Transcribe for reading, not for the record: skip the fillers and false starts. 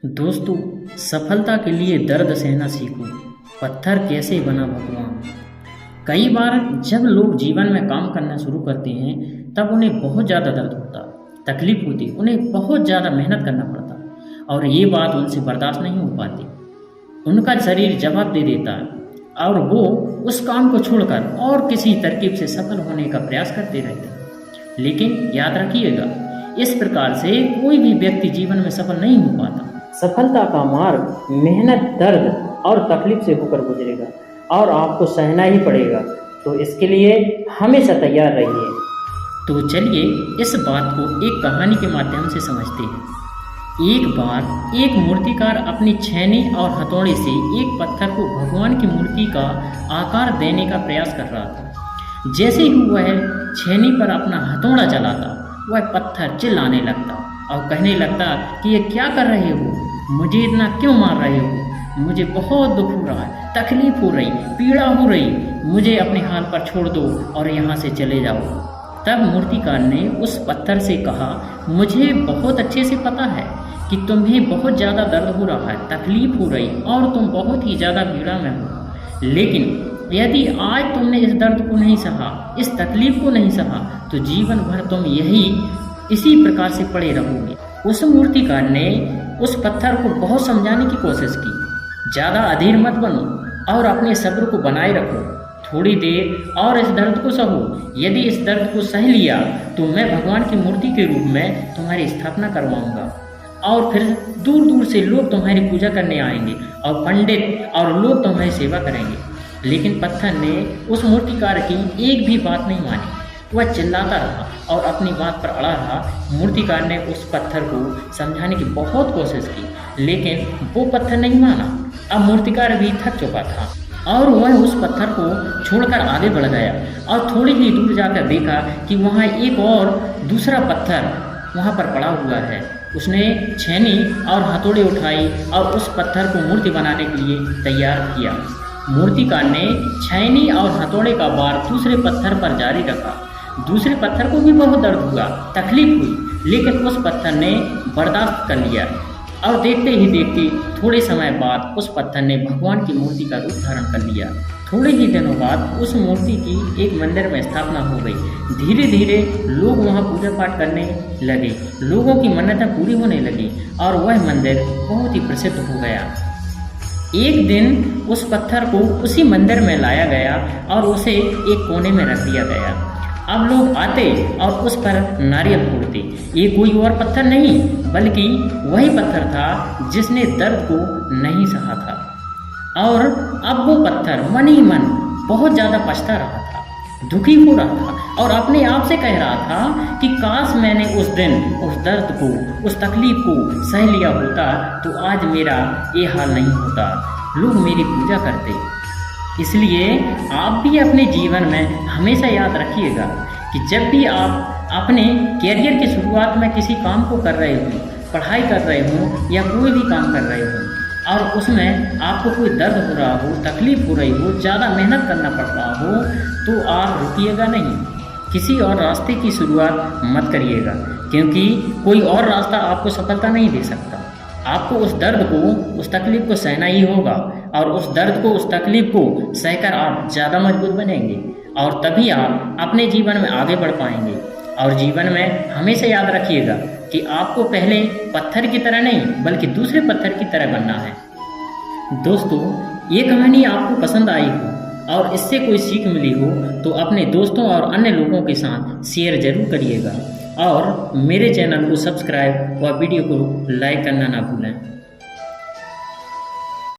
दोस्तों, सफलता के लिए दर्द सहना सीखो। पत्थर कैसे बना भगवान। कई बार जब लोग जीवन में काम करना शुरू करते हैं तब उन्हें बहुत ज़्यादा दर्द होता, तकलीफ होती, उन्हें बहुत ज़्यादा मेहनत करना पड़ता और ये बात उनसे बर्दाश्त नहीं हो पाती। उनका शरीर जवाब दे देता है और वो उस काम को छोड़कर और किसी तरकीब से सफल होने का प्रयास करते रहते हैं। लेकिन याद रखिएगा, इस प्रकार से कोई भी व्यक्ति जीवन में सफल नहीं हो पाता। सफलता का मार्ग मेहनत, दर्द और तकलीफ से होकर गुजरेगा और आपको सहना ही पड़ेगा। तो इसके लिए हमेशा तैयार रहिए। तो चलिए इस बात को एक कहानी के माध्यम से समझते हैं। एक बार एक मूर्तिकार अपनी छेनी और हथौड़े से एक पत्थर को भगवान की मूर्ति का आकार देने का प्रयास कर रहा था। जैसे ही वह छेनी पर अपना हथौड़ा चलाता, वह पत्थर चिल्लाने लगता और कहने लगता कि ये क्या कर रहे हो, मुझे इतना क्यों मार रहे हो, मुझे बहुत दुख हो रहा है, तकलीफ हो रही, पीड़ा हो रही, मुझे अपने हाल पर छोड़ दो और यहाँ से चले जाओ। तब मूर्तिकार ने उस पत्थर से कहा, मुझे बहुत अच्छे से पता है कि तुम्हें बहुत ज़्यादा दर्द हो रहा है, तकलीफ हो रही और तुम बहुत ही ज़्यादा पीड़ा में हो, लेकिन यदि आज तुमने इस दर्द को नहीं सहा, इस तकलीफ को नहीं सहा, तो जीवन भर तुम इसी प्रकार से पड़े रहोगे। उस मूर्तिकार ने उस पत्थर को बहुत समझाने की कोशिश की, ज़्यादा अधीर मत बनो और अपने सब्र को बनाए रखो, थोड़ी देर और इस दर्द को सहो। यदि इस दर्द को सह लिया तो मैं भगवान की मूर्ति के रूप में तुम्हारी स्थापना करवाऊंगा और फिर दूर दूर से लोग तुम्हारी पूजा करने आएंगे और पंडित और लोग तुम्हारी सेवा करेंगे। लेकिन पत्थर ने उस मूर्तिकार की एक भी बात नहीं मानी। वह चिल्लाता रहा और अपनी बात पर अड़ा रहा। मूर्तिकार ने उस पत्थर को समझाने की बहुत कोशिश की, लेकिन वो पत्थर नहीं माना। अब मूर्तिकार भी थक चुका था और वह उस पत्थर को छोड़कर आगे बढ़ गया और थोड़ी ही दूर जाकर देखा कि वहाँ एक और दूसरा पत्थर वहाँ पर पड़ा हुआ है। उसने छेनी और हथौड़ी उठाई और उस पत्थर को मूर्ति बनाने के लिए तैयार किया। मूर्तिकार ने छेनी और हथौड़े का वार दूसरे पत्थर पर जारी रखा। दूसरे पत्थर को भी बहुत दर्द हुआ, तकलीफ हुई, लेकिन उस पत्थर ने बर्दाश्त कर लिया और देखते ही देखते थोड़े समय बाद उस पत्थर ने भगवान की मूर्ति का रूप धारण कर लिया। थोड़े ही दिनों बाद उस मूर्ति की एक मंदिर में स्थापना हो गई। धीरे धीरे लोग वहां पूजा पाठ करने लगे, लोगों की मन्नतें पूरी होने लगी और वह मंदिर बहुत ही प्रसिद्ध हो गया। एक दिन उस पत्थर को उसी मंदिर में लाया गया और उसे एक कोने में रख दिया गया। अब लोग आते और उस पर नारियल फोड़ते। ये कोई और पत्थर नहीं बल्कि वही पत्थर था जिसने दर्द को नहीं सहा था। और अब वो पत्थर मन ही मन बहुत ज़्यादा पछता रहा था, दुखी हो रहा था और अपने आप से कह रहा था कि काश मैंने उस दिन उस दर्द को, उस तकलीफ को सह लिया होता तो आज मेरा ये हाल नहीं होता, लोग मेरी पूजा करते। इसलिए आप भी अपने जीवन में हमेशा याद रखिएगा कि जब भी आप अपने कैरियर की शुरुआत में किसी काम को कर रहे हो, पढ़ाई कर रहे हो या कोई भी काम कर रहे हो और उसमें आपको कोई दर्द हो रहा हो, तकलीफ हो रही हो, ज़्यादा मेहनत करना पड़ रहा हो, तो आप रुकिएगा नहीं, किसी और रास्ते की शुरुआत मत करिएगा, क्योंकि कोई और रास्ता आपको सफलता नहीं दे सकता। आपको उस दर्द को, उस तकलीफ को सहना ही होगा और उस दर्द को, उस तकलीफ को सहकर आप ज़्यादा मजबूत बनेंगे और तभी आप अपने जीवन में आगे बढ़ पाएंगे। और जीवन में हमेशा याद रखिएगा कि आपको पहले पत्थर की तरह नहीं बल्कि दूसरे पत्थर की तरह बनना है। दोस्तों, ये कहानी आपको पसंद आई हो और इससे कोई सीख मिली हो तो अपने दोस्तों और अन्य लोगों के साथ शेयर जरूर करिएगा और मेरे चैनल को सब्सक्राइब और वीडियो को लाइक करना ना भूलें।